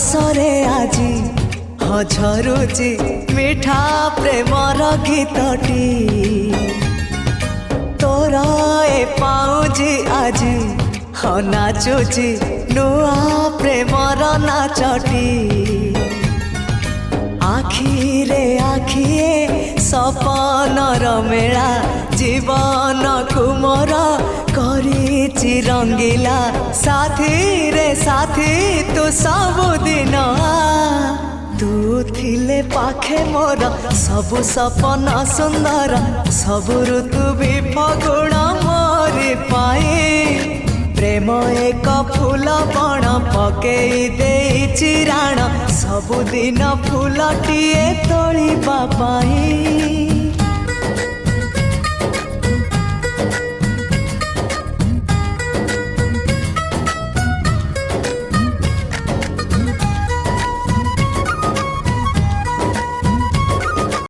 ରସରେ ଆଜି ଝରୁଛି ମିଠା ପ୍ରେମର ଗୀତଟି ତୋର ଏ ପାଉଁଜି ଆଜି ନାଚୁଛି ନୂଆ ପ୍ରେମର ନାଚଟି ଆଖିରେ ଆଖିଏ ସପନର ମେଳା ଜୀବନକୁ ମୋର କରିଛି ରଙ୍ଗିଲା ସାଥିରେ ସାଥୀ ତୁ ସବୁଦିନ तू थिले पाखे मोर सबु सपन सुंदर सबु ऋतु भी फगुण मोरी पाए प्रेम एक फूल बण पकई दे चिराण सबुदिन फूलटिए तोलिबा पाई।